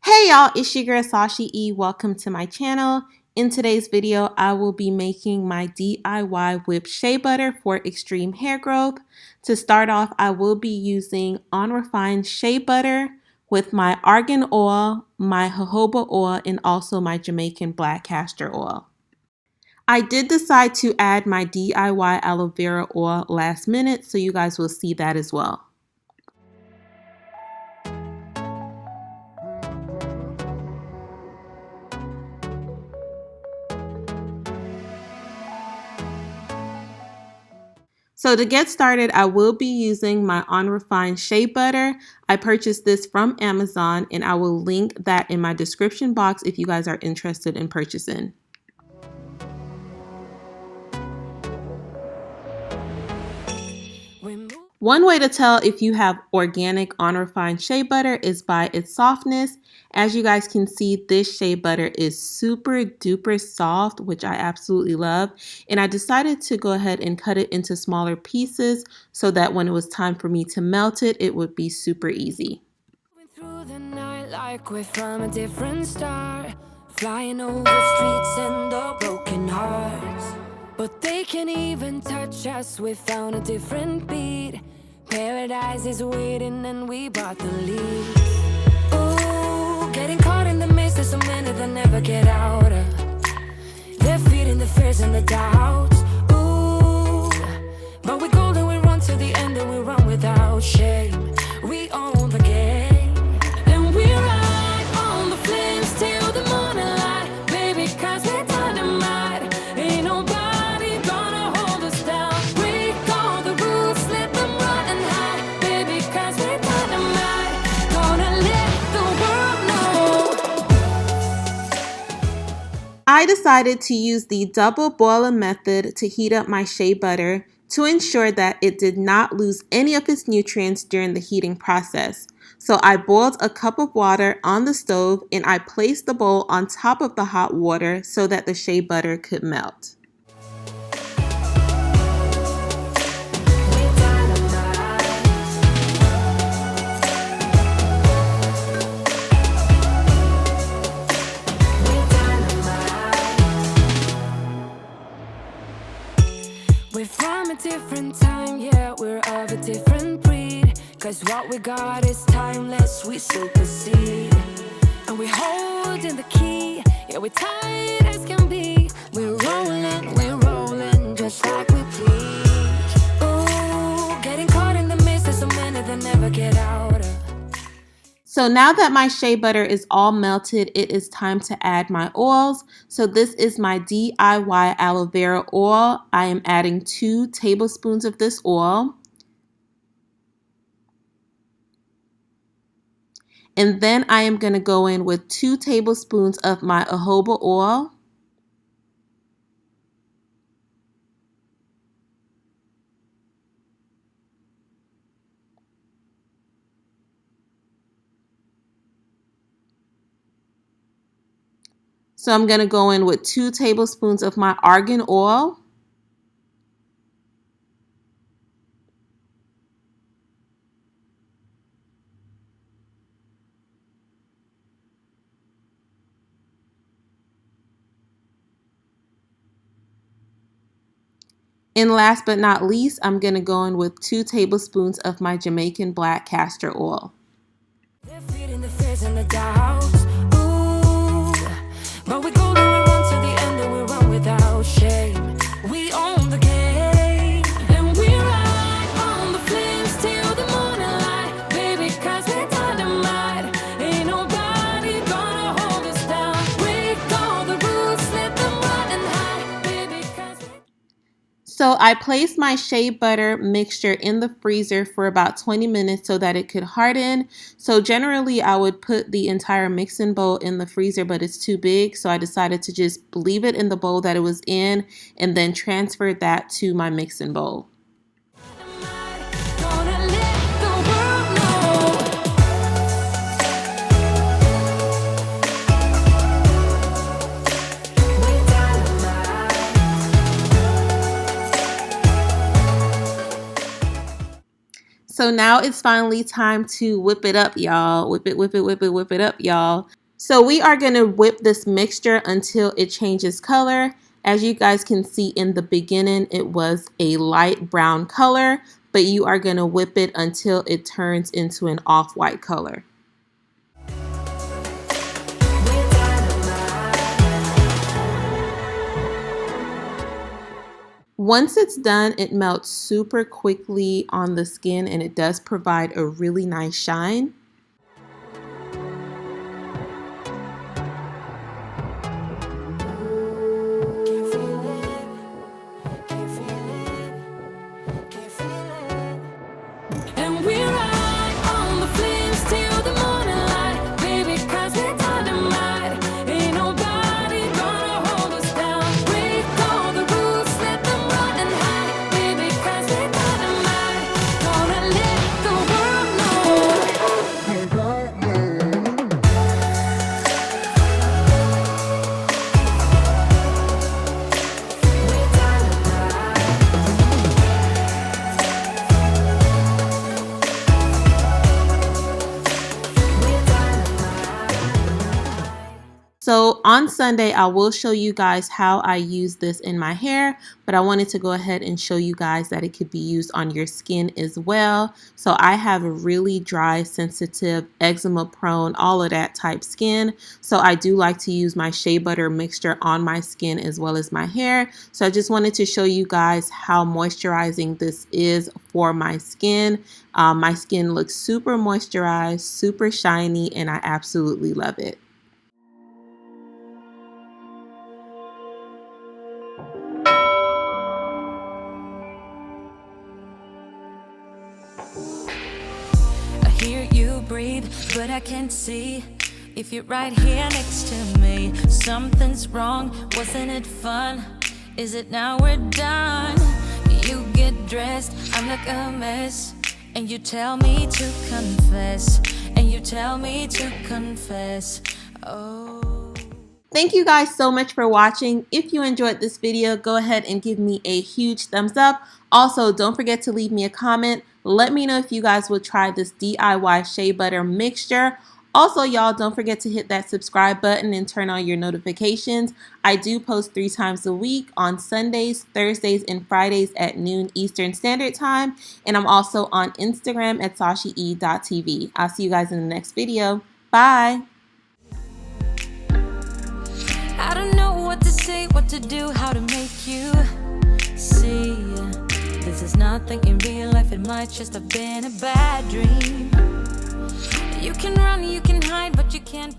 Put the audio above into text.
Hey y'all, it's your girl Sashi E. Welcome to my channel. In today's video, I will be making my DIY whipped shea butter for extreme hair growth. To start off, I will be using Unrefined shea butter with my Argan Oil, my Jojoba Oil, and also my Jamaican black castor oil. I did decide to add my DIY aloe vera oil last minute, so you guys will see that as well. So to get started, I will be using my Unrefined shea butter. I purchased this from Amazon and I will link that in my description box if you guys are interested in purchasing. One way to tell if you have organic unrefined shea butter is by its softness. As you guys can see, this shea butter is super duper soft, which I absolutely love. And I decided to go ahead and cut it into smaller pieces so that when it was time for me to melt it, it would be super easy. Through the night like we're from a different star, flying over streets and the broken hearts. But they can't even touch us, we found a different beat. Paradise is waiting and we bought the lead. Ooh, getting caught in the mist, there's so many that never get out of. They're feeding the fears and the doubts. Ooh, but we golden, we run to the end and we run without shame. We own the game and we ride on the flames till the morning light. Baby, cause we're dynamite. Ain't nobody gonna hold us down. Break all the rules, let them run and hide. Baby, cause we're dynamite. Gonna let the world know. I decided to use the double boiler method to heat up my shea butter to ensure that it did not lose any of its nutrients during the heating process. So I boiled a cup of water on the stove and I placed the bowl on top of the hot water so that the shea butter could melt. We're from a different time, yeah, we're of a different breed. Cause what we got is timeless, we supersede. And we're holding the key, yeah, we're tight as can be. We're rolling, just like we please. Ooh, getting caught in the mist, there's so many that never get out of. So now that my shea butter is all melted, it is time to add my oils. So this is my DIY aloe vera oil. I am adding 2 tablespoons of this oil. And then I am going to go in with 2 tablespoons of my jojoba oil. So I'm going to go in with 2 tablespoons of my argan oil. And last but not least, I'm going to go in with 2 tablespoons of my Jamaican black castor oil. They're feeding the fears and the doubts. Ooh, but we golden, we run to the end and we run without shame. We own the game and we ride on the flames till the morning light. Baby, cause we're dynamite. Ain't nobody gonna hold us down. Break all the rules, let them run and hide. Baby, cause we're... So I placed my shea butter mixture in the freezer for about 20 minutes so that it could harden. So generally I would put the entire mixing bowl in the freezer, but it's too big. So I decided to just leave it in the bowl that it was in and then transfer that to my mixing bowl. Gonna let the world know. We're dynamite. So So now it's finally time to whip it up, y'all. Whip it, whip it, whip it, whip it up, y'all. So we are going to whip this mixture until it changes color. As you guys can see in the beginning, it was a light brown color, but you are going to whip it until it turns into an off-white color. Once it's done, it melts super quickly on the skin and it does provide a really nice shine. So on Sunday, I will show you guys how I use this in my hair, but I wanted to go ahead and show you guys that it could be used on your skin as well. So I have a really dry, sensitive, eczema prone, all of that type skin. So I do like to use my shea butter mixture on my skin as well as my hair. So I just wanted to show you guys how moisturizing this is for my skin. My skin looks super moisturized, super shiny, and I absolutely love it. Breathe, but I can't see if you're right here next to me. Something's wrong, wasn't it fun? Is it now we're done? You get dressed, I'm like a mess, and you tell me to confess, and you tell me to confess. Oh. Thank you guys so much for watching. If you enjoyed this video, go ahead and give me a huge thumbs up. Also, don't forget to leave me a comment. Let me know if you guys will try this DIY shea butter mixture. Also, y'all, don't forget to hit that subscribe button and turn on your notifications. I do post 3 times a week on Sundays, Thursdays, and Fridays at noon Eastern Standard Time. And I'm also on Instagram at sashie.tv. I'll see you guys in the next video. Bye. I don't know what to say, what to do, how to make you see. This is nothing in real life, it might just have been a bad dream. You can run, you can hide, but you can't